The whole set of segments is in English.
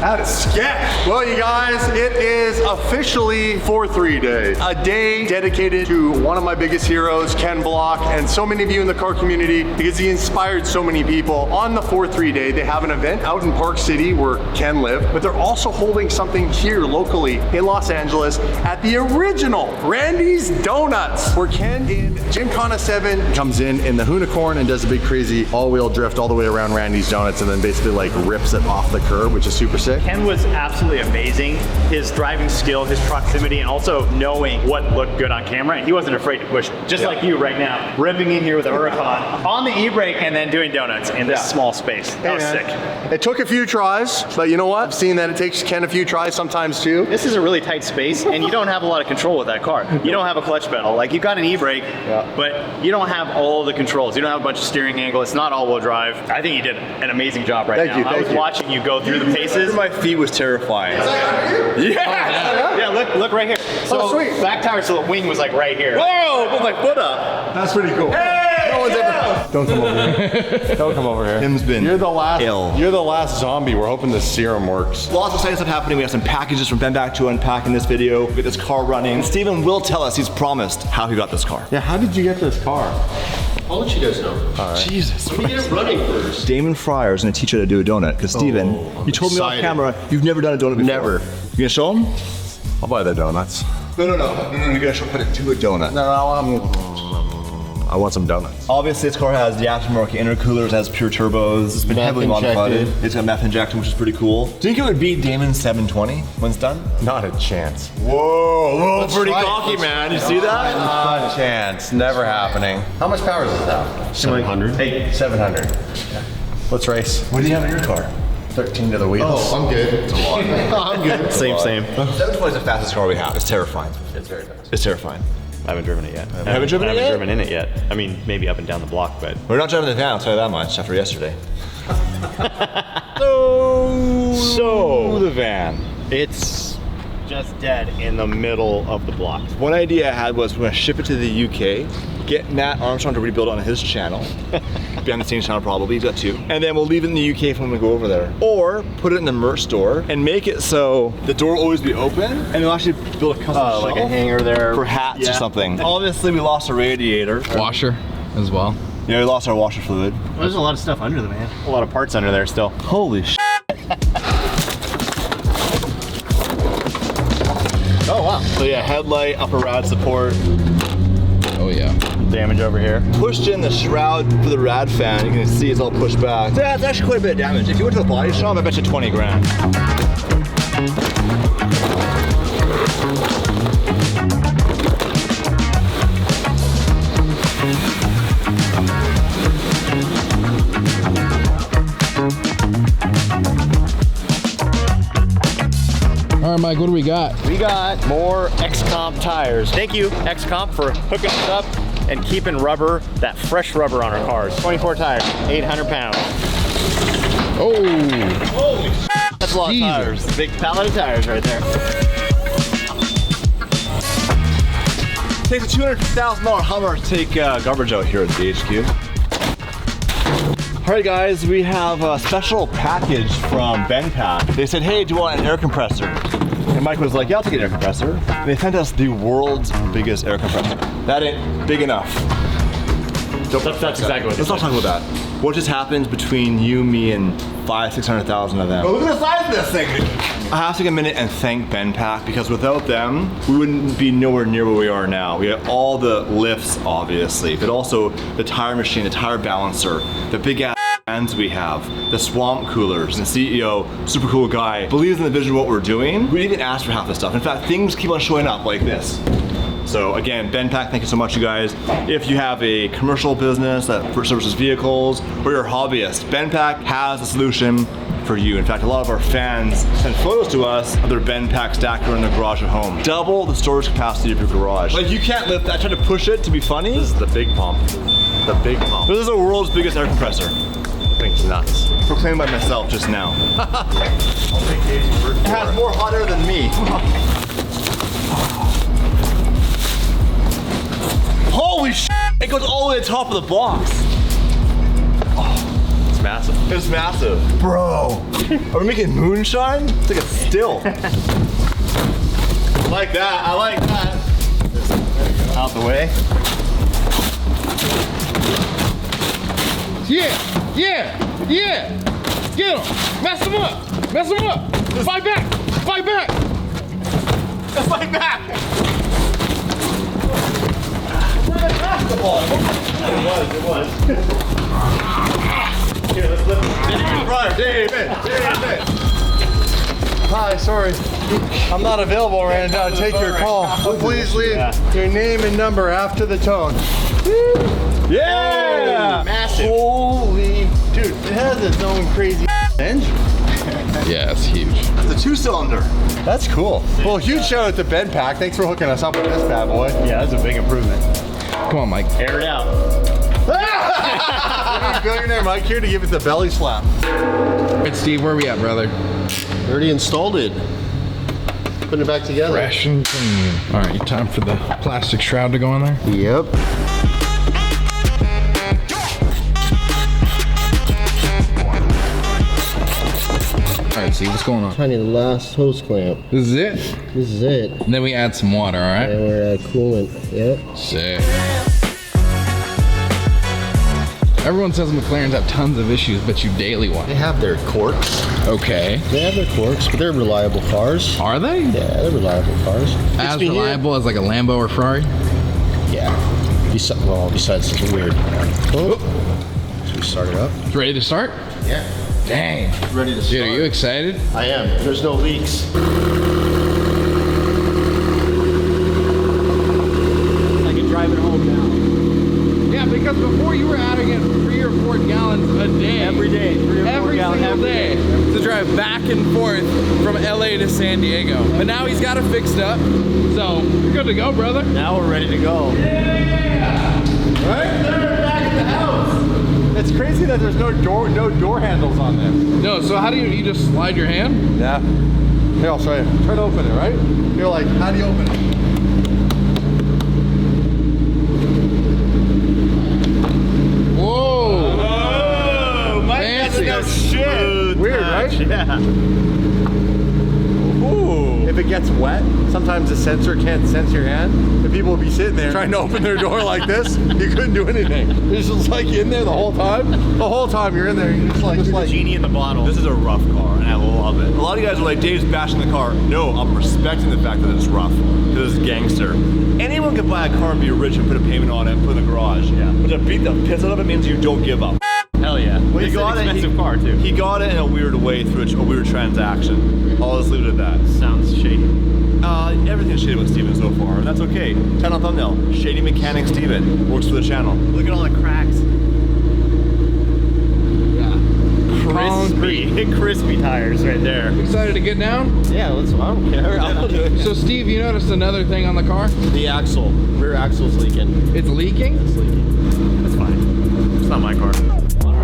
That is sketch. Well, you guys, it is officially 4-3 day. A day dedicated to one of my biggest heroes, Ken Block, and so many of you in the car community because he inspired so many people. On the 4-3 day, they have an event out in Park City where Ken lived, but they're also holding something here locally in Los Angeles at the original Randy's Donuts, where Ken in Gymkhana 7 comes in the Unicorn and does a big crazy all-wheel drift all the way around Randy's Donuts and then basically like rips it off the curb, which is super sick. Ken was absolutely amazing. His driving skill, his proximity, and also knowing what looked good on camera. And he wasn't afraid to push, just like you right now, ripping in here with a Huracan on the e-brake and then doing donuts in this small space. That was sick. It took a few tries, but you know what? I've seen that it takes Ken a few tries sometimes too. This is a really tight space, and you don't have a lot of control with that car. You don't have a clutch pedal. Like, you got an e-brake, but you don't have all the controls. You don't have a bunch of steering angle. It's not all-wheel drive. I think you did an amazing job right now. I was watching you go through the paces. My feet was terrifying. Is that under you? Yeah, look right here. So sweet. Back tire, so the wing was like right here. Whoa, put my foot up. That's pretty cool. Hey, no one's ever. Don't come over here. Don't come over here. Tim's been You're the last. ill. You're the last zombie. We're hoping the serum works. Lots of exciting stuff happening. We have some packages from Benback to unpack in this video. We get this car running. Steven will tell us, he's promised, how he got this car. Yeah, how did you get this car? I'll let you guys know. All right. Jesus Let me get it running first. Damon Fryer is going to teach you how to do a donut. Because Steven, you told me off camera, you've never done a donut before. Never. You going to show him? I'll buy the donuts. No, you're going to show how to do a donut. I want some donuts. Obviously, this car has the aftermarket intercoolers, has pure turbos. It's been heavily modified. It's got meth injection, which is pretty cool. Do you think it would beat Damon's 720 when it's done? Not a chance. Whoa, pretty cocky, man. You see that? Not a chance. Never happening. How much power does it have? 700. Hey, 700. Let's race. What do you have in your car? 13 to the wheels. Oh, I'm good. It's a lot. I'm good. Same. 720 is the fastest car we have. It's terrifying. It's very fast. It's terrifying. I haven't driven it yet. I haven't driven it yet? I haven't driven in it yet. I mean, maybe up and down the block, but. We're not driving the van, I'll tell you that much, after yesterday. So the van. It's just dead in the middle of the block. One idea I had was we're gonna ship it to the UK, get Matt Armstrong to rebuild it on his channel, behind the scenes channel probably, he's got two, and then we'll leave it in the UK for when we go over there. Or put it in the merch store and make it so the door will always be open, and we'll actually build a custom shelf Like a hanger there. for hats or something. Obviously we lost a radiator. Washer as well. Yeah, we lost our washer fluid. Well, there's a lot of stuff under the van. A lot of parts under there still. Holy sh**. Oh wow. So yeah, headlight, upper rad support. Oh yeah. Damage over here. Pushed in the shroud for the rad fan. You can see it's all pushed back. Yeah, it's actually quite a bit of damage. If you went to the body shop, I bet you 20 grand. All right, Mike, what do we got? We got more X-Comp tires. Thank you, X-Comp, for hooking us up and keeping rubber, that fresh rubber on our cars. 24 tires, 800 pounds. Oh, Holy shit. That's a lot of tires. Big pallet of tires right there. Takes a $250,000 Hummer to take garbage out here at the HQ. All right, guys, we have a special package from Benpack. They said, hey, do you want an air compressor? And Mike was like, yeah, I'll take an air compressor. And they sent us the world's biggest air compressor. That ain't big enough. That's exactly what Let's not talk about that. What just happens between you, me, and 500,000-600,000 of them? Oh, look at the size of this thing! I have to take a minute and thank Benpack, because without them, we wouldn't be nowhere near where we are now. We have all the lifts, obviously, but also the tire machine, the tire balancer, the big ass fans we have, the swamp coolers, and the CEO, super cool guy, believes in the vision of what we're doing. We didn't even ask for half this stuff. In fact, things keep on showing up like this. So again, Benpack, thank you so much, you guys. If you have a commercial business that services vehicles, or you're a hobbyist, Benpack has a solution for you. In fact, a lot of our fans send photos to us of their Benpack stacker in their garage at home. Double the storage capacity of your garage. Like, you can't lift that. I tried to push it to be funny. This is the big pump. The big pump. This is the world's biggest air compressor. Thing's nuts. Proclaimed by myself just now. I'll take Dave's word for It has more hot air than me. Holy shit! It goes all the way to the top of the box. Oh, it's massive. It's massive. Bro, are we making moonshine? It's like a still. I like that, I like that. Out the way. Yeah, yeah, yeah. Get him. Mess him up. Mess him up. Fight back. Fight back. Fight back! Basketball. It was. Here, let's lift it. Brother, David. Hi, sorry. I'm not available right now to take your call. But please leave your name and number after the tone. Yeah! Massive. Holy, dude, it has its own crazy engine. Yeah, it's huge. It's a 2-cylinder. That's cool. Well, huge shout out to Ben Pack. Thanks for hooking us up with this bad boy. Yeah, that's a big improvement. Come on, Mike. Air it out. Billionaire Mike here to give it the belly slap. All right, Steve, where are we at, brother? Already installed it. Putting it back together. Fresh and clean. All right, time for the plastic shroud to go on there? Yep. All right, Steve, what's going on? Tiny the last hose clamp. This is it? This is it. And then we add some water, all right? And we're at coolant. Yep. Sick. Everyone says McLarens have tons of issues, but you daily one. They have their corks. Okay. They have their corks, but they're reliable cars. Are they? Yeah, they're reliable cars. As reliable as like a Lambo or Ferrari? Yeah. Besides, it's weird. Oh. Should we start it up? You ready to start? Yeah. Dang. Ready to start. Dude, are you excited? I am. There's no leaks. I can drive it home now. Yeah, because before you were adding in 3 or 4 gallons a day. Every day. 3 or 4 Every gallons single day to drive back and forth from LA to San Diego. But now he's got it fixed up. So you're good to go, brother. Now we're ready to go. Right there, back at the house. It's crazy that there's no door handles on this. No, so how do you just slide your hand? Yeah. Here, I'll show you. Try to open it, right? You're like, how do you open it? Whoa. Oh, Mike Fancy. doesn't know shit. Weird, right? Yeah. Ooh. If it gets wet, sometimes the sensor can't sense your hand. And people will be sitting there trying to open their door like this. You couldn't do anything. It's just like in there the whole time. The whole time you're in there, you're just like Genie in the bottle. This is a rough car, and I love it. A lot of you guys are like, Dave's bashing the car. No, I'm respecting the fact that it's rough. This is gangster. Anyone can buy a car and be rich and put a payment on it and put it in the garage. Yeah. But to beat the piss out of it means you don't give up. Hell yeah. Well, It's an expensive car too. He got it in a weird way through a weird transaction. I'll just leave it at that. Sounds shady. Everything's shady with Steven so far, and that's okay. Title thumbnail, Shady Mechanic Steven, works for the channel. Look at all the cracks. Crispy tires right there. Excited to get down? Yeah, I don't care. I'll do it. So Steve, you noticed another thing on the car? The axle. Rear axle's leaking. It's leaking? It's leaking. That's fine. It's not my car.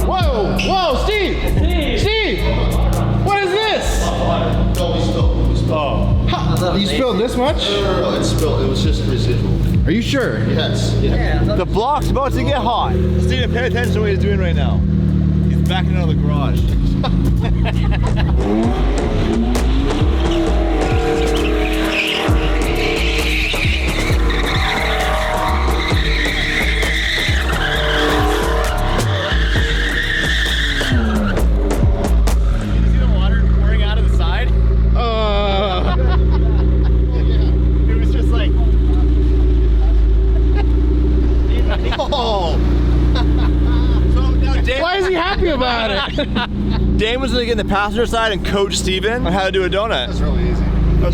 Whoa, whoa, Steve! Steve! What is this? No, we spilled. You spilled this much? No, it spilled. It was just residual. Are you sure? Yes. Yeah. The block's about to get hot. Steven, pay attention to what he's doing right now. He's backing out of the garage. About it. Dane was gonna get in the passenger side and coach Steven on how to do a donut. That's really easy. You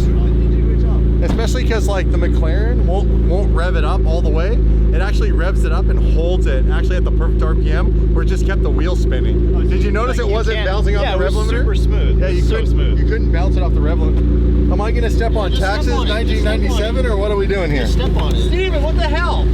did a great job. Especially because like the McLaren won't rev it up all the way. It actually revs it up and holds it actually at the perfect RPM where it just kept the wheel spinning. Did you notice it wasn't bouncing off the rev limiter? Super smooth. Yeah, you couldn't bounce it off the rev limiter. Am I gonna step on taxes 1997 or what are we doing here? Step on it. Steven, what the hell?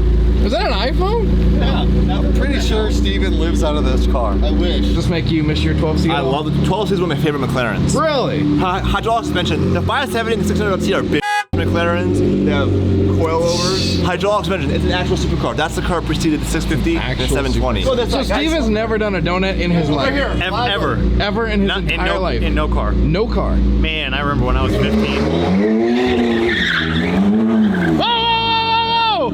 Is that an iPhone? Yeah. I'm pretty sure Steven lives out of this car. I wish. Just make you miss your 12 seat. I love the 12 is one of my favorite McLarens. Really? Hydraulic suspension. The 570 and the 600C are big McLarens. They have coilovers. Hydraulics mentioned, it's an actual supercar. That's the car preceded the 650 and the Actual 720. supercar. So Steve has never done a donut in his life. Ever. Ever in his entire life. In no car. No car. Man, I remember when I was 15. Whoa!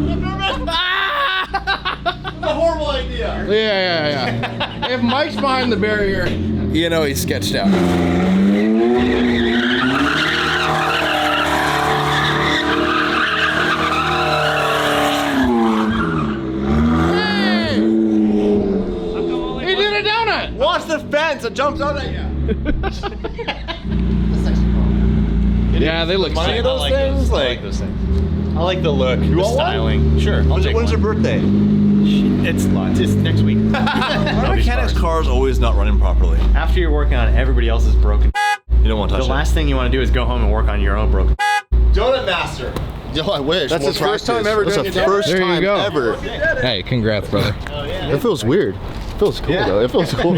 It's a horrible idea. Yeah. If Mike's behind the barrier, you know he's sketched out. Hey! He did a donut! Watch the fence, it jumps out at you. Yeah, they look Money sick. of those things? Like, those things. I like the look, the want one? styling. Sure. when's your birthday? It's next week. Why are mechanics' cars always not running properly? After you're working on everybody else's broken, You don't want to touch the last thing you want to do is go home and work on your own broken. Donut Master. Yo, I wish. That's More his first time practice. ever That's doing the a donut. first There you time go. ever. Hey, congrats, brother. It feels weird. It feels cool though. It feels cool.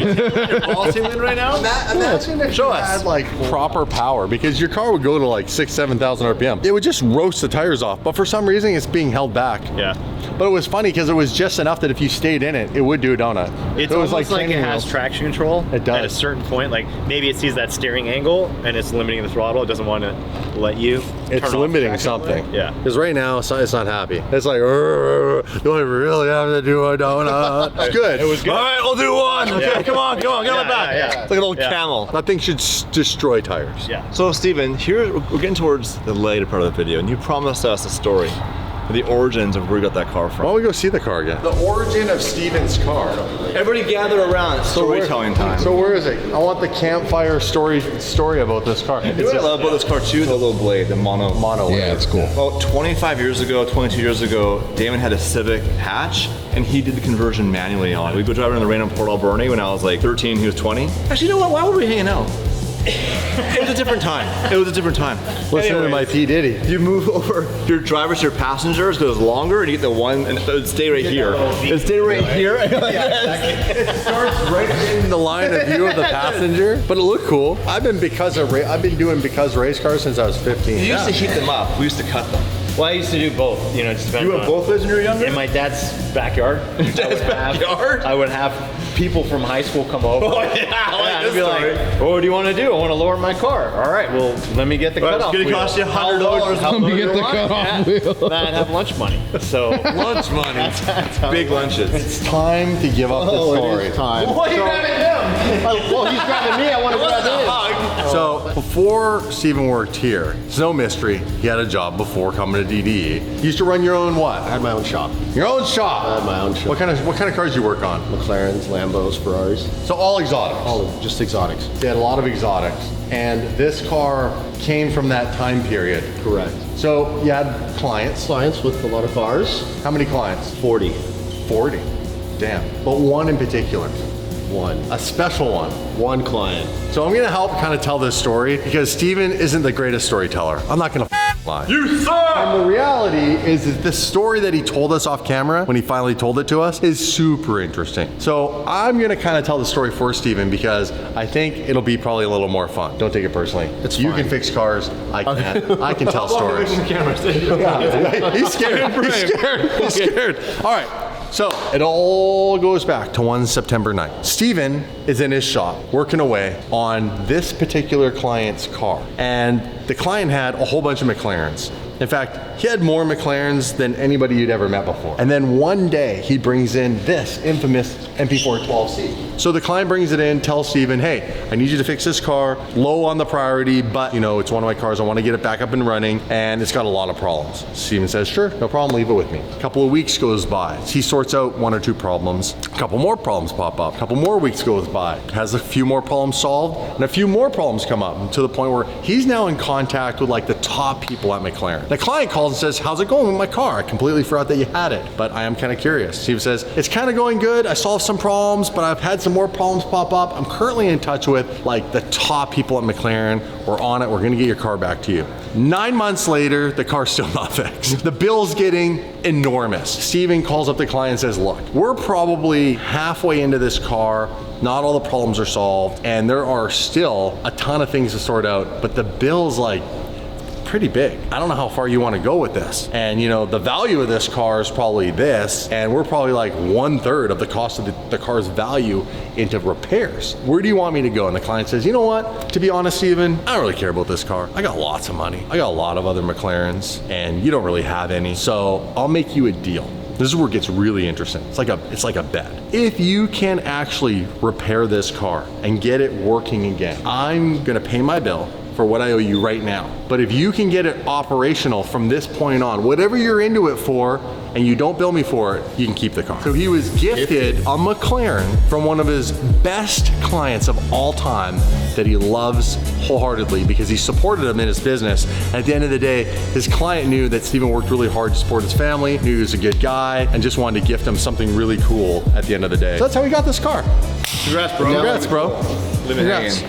All tingling right now? Imagine if you had like proper power, because your car would go to like 7,000 RPM. It would just roast the tires off, but for some reason it's being held back. Yeah. But it was funny because it was just enough that if you stayed in it, it would do a donut. It's So it was almost like it training has wheels. traction control. It does. At a certain point, like maybe it sees that steering angle and it's limiting the throttle. It doesn't want to let you. It's turn off limiting traction something. control. Yeah. Because right now it's not happy. It's like, do I really have to do a donut? It's good. It was good. All right, we'll do one. Okay, Yeah. come on, get on my back. yeah. It's like an old Yeah. camel. That thing should destroy tires. Yeah. So, Steven, here we're getting towards the later part of the video, and you promised us a story, the origins of where you got that car Why from. don't we go see the car again? The origin of Steven's car. Everybody gather around. It's storytelling time. So where is it? I want the campfire story about this car. You know what I love about this car too? The little blade, the mono. Yeah, it's cool. About 25 years ago, 22 years ago, Damon had a Civic hatch, and he did the conversion manually on it. We'd go driving in the rain in Port Alberni when I was like 13, he was 20. Actually, you know what? Why were we hanging out? It was a different time. It was a different time. Listen to my Anyways, P. Diddy. you move over your driver to your passengers goes longer, and you get the one, and it would stay right here. It would stay right here. It starts right in the line of view of the passenger, but it looked cool. I've been doing because race cars since I was 15. We used to heat them up. We used to cut them. Well, I used to do both. You know, it just depends You had on- both those when you were younger? In my dad's backyard. backyard? I would have people from high school come over. Oh, yeah, I like I'd this be story. like, "What do you want to do? I want to lower my car." All right, well, let me get the Well, it's cutoff gonna wheel. cost you $100 How Let me low get you the want? cutoff wheel. Then I'd have lunch money. So Lunch money. that's how Big it works. lunches. It's time to give up the story. Time. Why are you grabbing him? Well, he's grabbing me. I want to grab him. So before Steven worked here, it's no mystery, he had a job before coming to DDE. You used to run your own what? I had my own shop. Your own shop. I had my own shop. What kind of cars you work on? McLarens, Lambos, Ferraris, So all exotics. all of just exotics. They had a lot of exotics, and this car came from that time period. Correct. So you had clients. Clients with a lot of cars. How many clients? 40. 40. Damn. But one in particular, One. a special one. One client. So I'm gonna help kind of tell this story because Steven isn't the greatest storyteller. I'm not gonna lie. You suck! And the reality is that the story that he told us off camera when he finally told it to us is super interesting. So I'm gonna kind of tell the story for Steven because I think it'll be probably a little more fun. Don't take it personally. It's You fine. can fix cars. I can't. I can tell stories. The camera. He's scared. He's scared. He's scared. All right. So it all goes back to one September night. Steven is in his shop working away on this particular client's car. And the client had a whole bunch of McLarens. In fact, he had more McLarens than anybody you'd ever met before. And then one day he brings in this infamous MP4 12C. So the client brings it in, tells Steven, hey, I need you to fix this car, low on the priority, but you know, it's one of my cars, I want to get it back up and running, and it's got a lot of problems. Steven says, sure, no problem, leave it with me. A couple of weeks goes by. He sorts out one or two problems. A couple more problems pop up. A couple more weeks goes by. Has a few more problems solved, and a few more problems come up to the point where he's now in contact with like the top people at McLaren. The client calls and says, how's it going with my car? I completely forgot that you had it, but I am kind of curious. Steven says, it's kind of going good. I solved some problems, but I've had some more problems pop up. I'm currently in touch with like the top people at McLaren. We're on it. We're going to get your car back to you. 9 months later, the car's still not fixed. The bill's getting enormous. Steven calls up the client and says, look, we're probably halfway into this car. Not all the problems are solved, and there are still a ton of things to sort out, but the bill's like pretty big. I don't know how far you want to go with this. And you know, the value of this car is probably this, and we're probably like 1/3 of the cost of the car's value into repairs. Where do you want me to go? And the client says, you know what? To be honest, Steven, I don't really care about this car. I got lots of money. I got a lot of other McLarens, and you don't really have any. So I'll make you a deal. This is where it gets really interesting. It's like a bet. If you can actually repair this car and get it working again, I'm gonna pay my bill for what I owe you right now. But if you can get it operational from this point on, whatever you're into it for, and you don't bill me for it, you can keep the car. So he was gifted a McLaren from one of his best clients of all time that he loves wholeheartedly because he supported him in his business. At the end of the day, his client knew that Steven worked really hard to support his family, knew he was a good guy, and just wanted to gift him something really cool at the end of the day. So that's how we got this car. Congrats, bro. Congrats, bro. Congrats.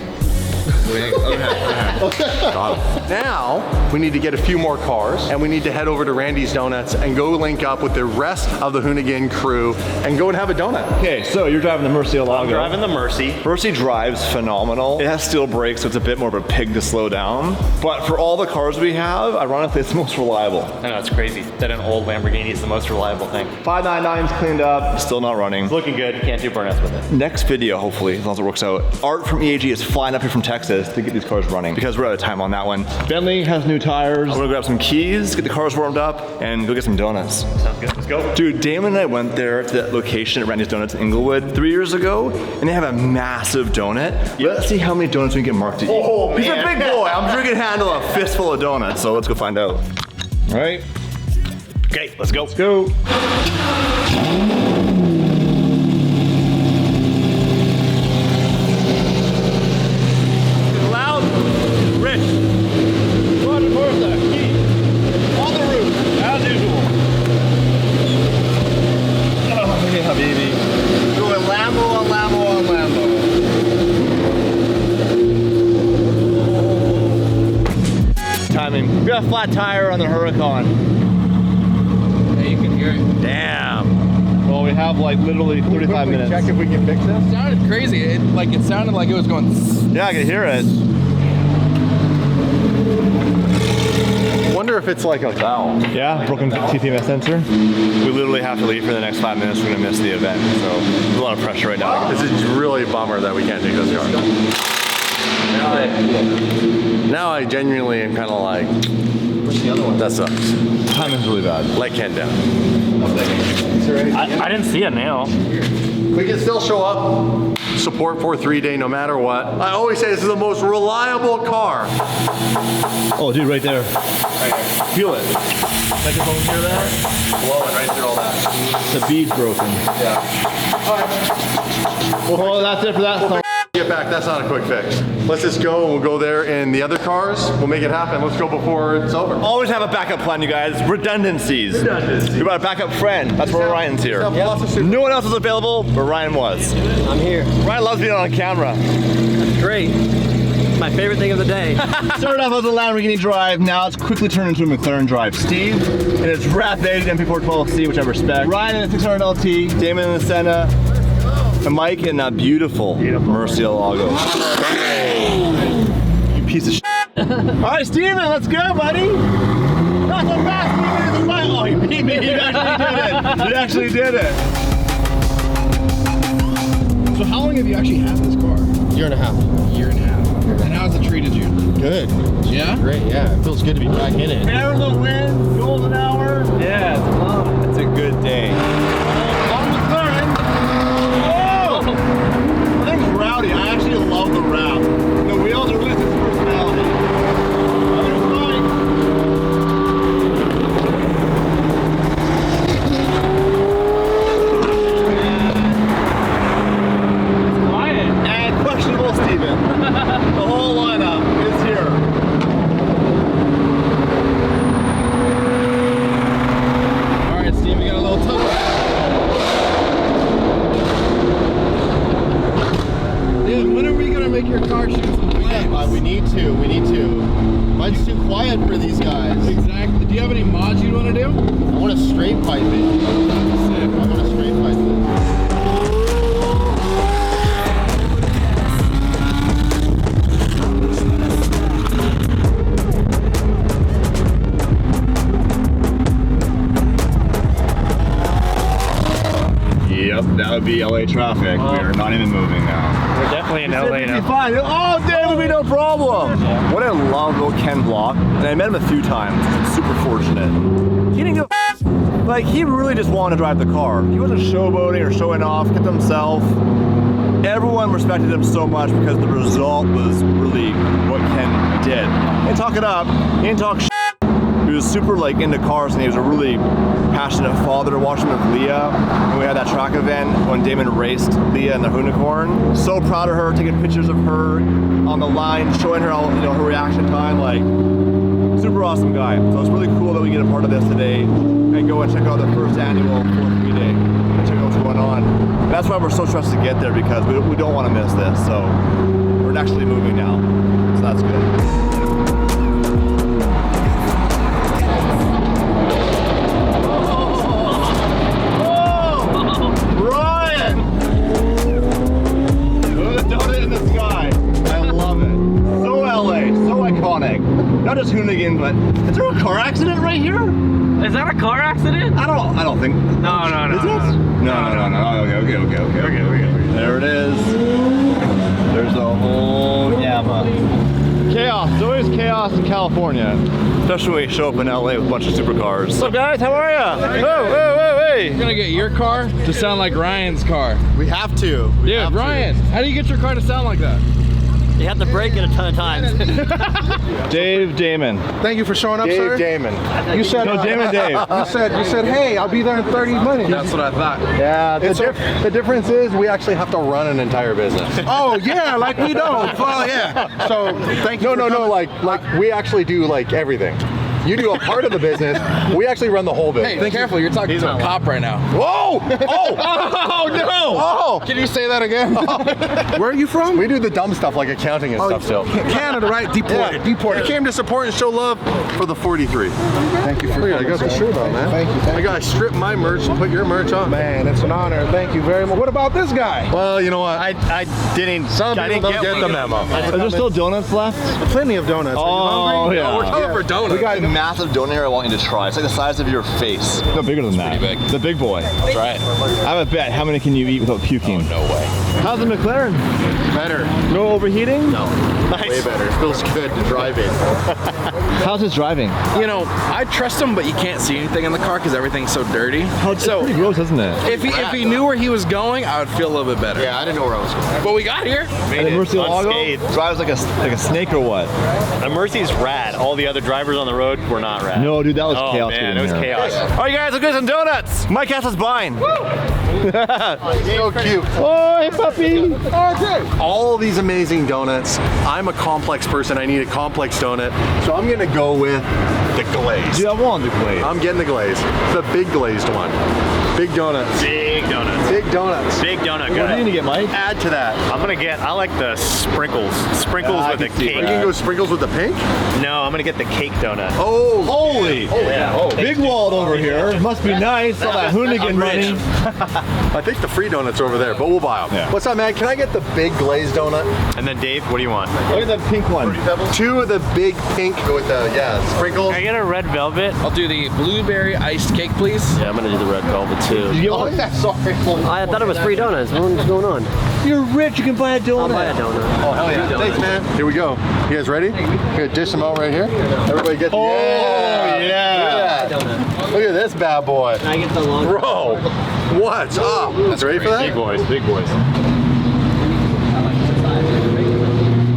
Now, we need to get a few more cars, and we need to head over to Randy's Donuts and go link up with the rest of the Hoonigan crew and go and have a donut. Okay, so you're driving the Murcielago. I'm driving the Mercy. Mercy drives phenomenal. It has steel brakes, so it's a bit more of a pig to slow down. But for all the cars we have, ironically, it's the most reliable. I know, it's crazy that an old Lamborghini is the most reliable thing. 599's cleaned up, still not running. It's looking good. Can't do burnouts with it. Next video, hopefully, as long as it works out. Art from EAG is flying up here from Texas to get these cars running because we're out of time on that one. Bentley has new tires. I'm gonna grab some keys, get the cars warmed up, and go get some donuts. Sounds good. Let's go. Dude, Damon and I went there to that location at Randy's Donuts in Inglewood 3 years ago, and they have a massive donut. Let's see how many donuts we can get Mark to eat. Oh, He's a man. big boy. I'm sure he can handle a fistful of donuts, so let's go find out. All right. Okay, let's go. Let's go. Loud, rich. Roger Martha, key. On the roof, as usual. Oh, yeah, baby. Going Lambo on Lambo on Lambo. Timing. We got a flat tire on the Huracan. Yeah, you can hear it. Damn. Well, we have like literally 35 minutes. Check if we can fix this. It sounded crazy. It sounded like it was going. Yeah, I can hear it. Wonder if it's like a valve. Yeah, broken TPMS sensor. We literally have to leave for the next 5 minutes. We're gonna miss the event, so there's a lot of pressure right now. This is really a bummer that we can't take this car. Now I genuinely am kind of like, that sucks. Timing's really bad. Let Ken down. I didn't see a nail. We can still show up, support for 3-day no matter what. I always say this is the most reliable car. Oh, dude, right there. Feel it. Microphone hear that? Blowing right through all that. The bead's broken. Yeah. All right. Well, that's it for that song. Get back, that's not a quick fix. Let's just go and we'll go there in the other cars. We'll make it happen. Let's go before it's over. Always have a backup plan, you guys. Redundancies. You got a backup friend. That's where Ryan's here. No one else was available, but Ryan was. I'm here. Ryan loves being on camera. Great. My favorite thing of the day. Started off as a Lamborghini drive, now it's quickly turned into a McLaren drive. Steve in his rapid MP412C, whichever spec. Ryan in the 600 LT, Damon in the Senna, and Mike in that beautiful Murcielago. You piece of shit. All right, Steven, let's go, buddy. Not so fast, Steven. Oh, you beat me. You actually did it. You actually did it. So how long have you actually had this car? Year and a half. And how's it treated you? Good. Yeah? Great, yeah. It feels good to be back in it. There's the wind, golden hour. Yeah, it's fun. It's a good day. On McLaren. Whoa! I think it's rowdy. I actually love the route. The wheels are with its personality. There's Mike. It's quiet. And questionable Steven. The whole lineup is here. All right, Steve, we got a little tunnel. Dude, when are we gonna make your car shoot some flames? We need to. Mine's too quiet for these guys. Exactly. Do you have any mods you want to do? I want to straight pipe it. Sick. I want to straight pipe it. would be LA traffic. We are not even moving now. We're definitely in LA It'd be now. fine. Oh, Dave, would be no problem. What I love about Ken Block, and I met him a few times. I'm super fortunate. He didn't give a like, he really just wanted to drive the car. He wasn't showboating or showing off, kept himself. Everyone respected him so much because the result was really what Ken did. He didn't talk it up. He didn't talk shit. He was super like into cars, and he was a really passionate father. Watching with Leah when we had that track event when Damon raced Leah in the unicorn. So proud of her, taking pictures of her on the line, showing her all, her reaction time. Like, super awesome guy. So it's really cool that we get a part of this today and go and check out the first annual 4-3 day and check out what's going on. And that's why we're so stressed to get there, because we don't want to miss this. So we're actually moving now, so that's good. Not just Hoonigan, but is there a car accident right here? Is that a car accident? I don't think. No. Is it? No. Okay. There it is. There's a whole Yama. Chaos. There's always chaos in California, especially when we show up in LA with a bunch of supercars. What's up, guys? How are ya? Hey. You're gonna get your car to sound like Ryan's car. We have to. Dude, Ryan, how do you get your car to sound like that? You have to break it a ton of times. Dave Damon. Thank you for showing up, sir. Dave Damon. You said, No, Damon Dave. You said, hey, I'll be there in 30 minutes. That's what I thought. Yeah, the difference is we actually have to run an entire business. Oh yeah, like we don't. Well, yeah. So thank you. No, like we actually do like everything. You do a part of the business. We actually run the whole business. Hey, careful, you're talking to a cop right now. Whoa! Oh no! Oh! Can you say that again? Where are you from? We do the dumb stuff like accounting and stuff still. Canada, right? Deported. I came to support and show love for the 43. Thank you for Look, I got the shirt on, man. Thank you. I gotta strip my merch and put your merch on. Man, it's an honor. Thank you very much. What about this guy? Well, you know what? I didn't. Some I people didn't don't get the one. memo. Are there still donuts left? Plenty of donuts. Oh, yeah. We're coming for donuts. We got a massive donut here I want you to try. It's like the size of your face. No bigger than that. pretty big. The big boy. That's right. I have a bet. How many can you eat without puking? No way. How's the McLaren? Better. No overheating? No. Way better. It feels good to drive in. How's his driving? You know, I trust him, but you can't see anything in the car because everything's so dirty. It's pretty gross, isn't it? If he knew where he was going, I would feel a little bit better. Yeah, I didn't know where I was going. But we got here. And then Murcielago unscathed. drives like a snake or what? The Mercy's rad. All the other drivers on the road were not rad. No, dude, that was Oh chaos. man, getting it was here. chaos. All right, guys, let's get some donuts. Mike Castle's buying. So cute. Oh, hey, puppy. All these amazing donuts. I'm a complex person. I need a complex donut. So I'm gonna go with the glaze. Dude, I want the glaze. I'm getting the glaze. The big glazed one. Big donuts. Big donuts. Big donuts. Big donut. What are you gonna Good. get, Mike? Add to that. I like the sprinkles. Sprinkles I with the can see cake. You can go sprinkles with the pink? No, I'm gonna get the cake donut. Oh, Holy. Yeah. Oh, Big Wald over here. Must be nice. All that Hoonigan money. I think the free donut's over there, but we'll buy them. Yeah. What's up, man? Can I get the big glazed donut? And then Dave, what do you want? Look at that pink one. Two of the big pink. Go with the, sprinkles. Can I get a red velvet? I'll do the blueberry iced cake, please. Yeah, I'm gonna do the red velvet too. Did you get Oh, one? yeah, sorry. I thought it was free donuts. What's going on? You're rich. You can buy a donut. I'll buy a donut. Oh, hell yeah. Thanks, man. Here we go. You guys ready? Here, dish them out right here. Everybody get the... Oh, yeah. yeah. Look at that. Look at this bad boy. Can I get the long? Bro, what's up? That's ready for that? Big boys. Big boys.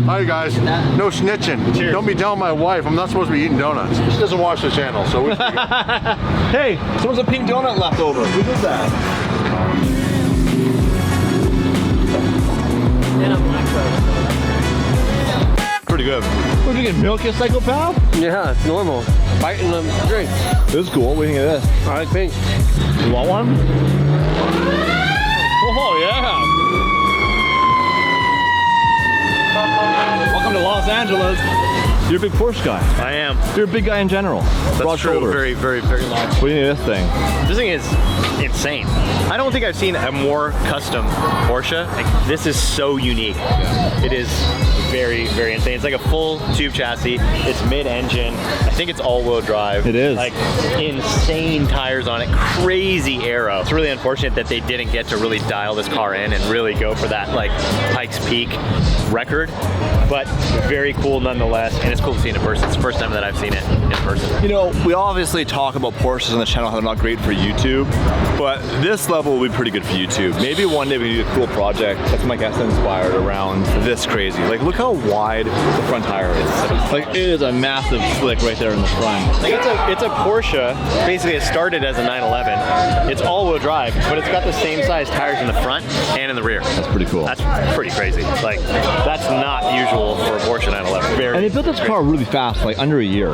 All right, guys. No snitching. Cheers. Don't be telling my wife I'm not supposed to be eating donuts. She doesn't watch the channel, so we Hey, someone's a pink donut left over. Who did that? And a black Pretty good. What, did you get milk, you psychopath? Yeah, it's normal. Biting the drink. This is cool. What do you think of this? I like pink. You want one? Oh, yeah. Welcome to Los Angeles. You're a big Porsche guy. I am. You're a big guy in general. That's Broad true. shoulders. Very, very, very long. What do you think of this thing? This thing is insane. I don't think I've seen a more custom Porsche. Like, this is so unique. It is very, very insane. It's like a full tube chassis. It's mid-engine. I think it's all-wheel drive. It is. Like insane tires on it. Crazy aero. It's really unfortunate that they didn't get to really dial this car in and really go for that like Pikes Peak record. But very cool nonetheless, and it's cool to see it in person. It's the first time that I've seen it in person. You know, we obviously talk about Porsches on the channel, how they're not great for YouTube, but this level will be pretty good for YouTube. Maybe one day we can do a cool project that's Mike S inspired around this crazy. Like, look how wide the front tire is. Like, it is a massive slick right there in the front. Like it's a Porsche. Basically, it started as a 911. It's all-wheel drive, but it's got the same size tires in the front and in the rear. That's pretty cool. That's pretty crazy. Like, that's not usual for a Porsche 911. Very. And they built this car really fast, like under a year.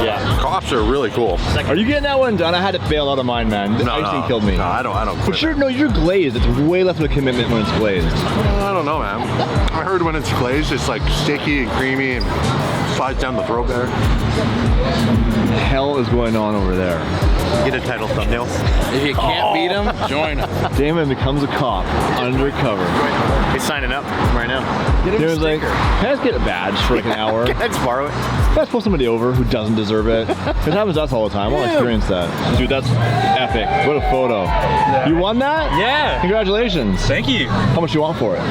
Yeah. Cops are really cool. Are you getting that one done? I had to bail out of mine, man. The icing killed me. No, I don't But you're glazed. It's way less of a commitment when it's glazed. I don't know, man. I heard when it's glazed, it's like sticky and creamy and slides down the throat there. Hell is going on over there. Get a title thumbnail. If you can't beat him, join him. Damon becomes a cop undercover. He's signing up right now. Damon's like, can I just get a badge for like an hour? Can I just borrow it? Can I pull somebody over who doesn't deserve it? It happens to us all the time. I want to experience that. Dude, that's epic. What a photo. You won that? Yeah. Congratulations. Thank you. How much you want for it?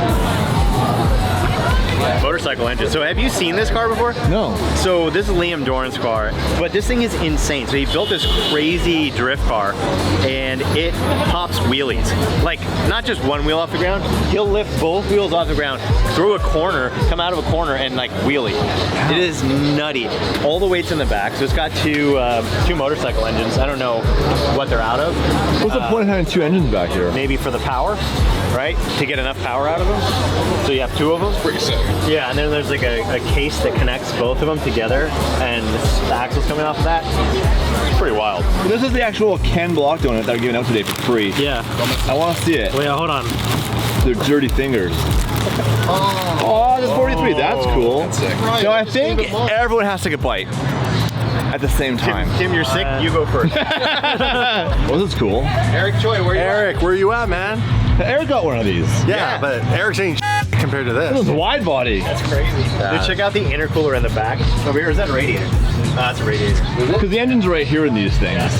Motorcycle engine. So have you seen this car before? No. So this is Liam Doran's car, but this thing is insane. So he built this crazy drift car, and it pops wheelies. Like, not just one wheel off the ground, he'll lift both wheels off the ground, through a corner, come out of a corner, and like wheelie. It is nutty. All the weight's in the back, so it's got two motorcycle engines. I don't know what they're out of. What's the point of having two engines back here? Maybe for the power, right? To get enough power out of them. So you have two of them. Pretty sick. Yeah, and then there's like a case that connects both of them together, and the axle's coming off of that. It's pretty wild. This is the actual Ken Block donut that are giving out today for free. Yeah. I want to see it. Wait, hold on. They're dirty fingers. Oh, that's 43. That's cool. That's sick. So I think everyone has to take a bite at the same time. Tim, you're sick. You go first. Well, this is cool. Eric Choi, where you Eric, where you at, man? Eric got one of these. Yeah, but Eric's ain't compared to This is this. wide body. That's crazy. Dude, check out the intercooler in the back. Over here, is that a radiator? That's a radiator. Because the engine's right here in these things.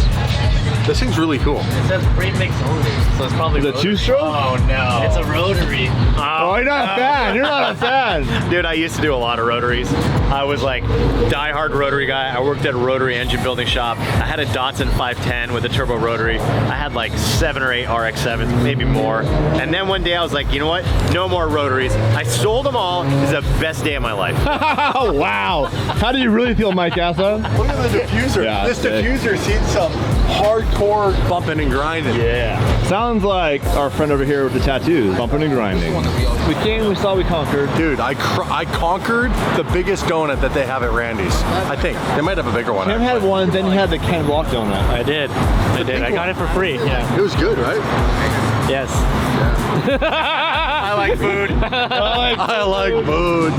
This thing's really cool. It says premix only, so it's probably Is it two-stroke? Oh no. It's a rotary. Oh, you're not a fan. You're not a fan. Dude, I used to do a lot of rotaries. I was like die-hard rotary guy. I worked at a rotary engine building shop. I had a Datsun 510 with a turbo rotary. I had like 7 or 8 RX-7s, maybe more. And then one day I was like, you know what? No more rotaries. I sold them all. It's the best day of my life. Oh, wow. How do you really feel, Mike Assa? Look at the diffuser. Yeah, this sick. diffuser sees some hardcore bumping and grinding. Yeah. Sounds like our friend over here with the tattoos, bumping and grinding. We came, we saw, we conquered. Dude, I conquered the biggest donut that they have at Randy's. I think. They might have a bigger one. Tim had one, then you had the Ken Block donut. I did. I got it for free. Yeah. It was good, right? Yes. I like food. I like food.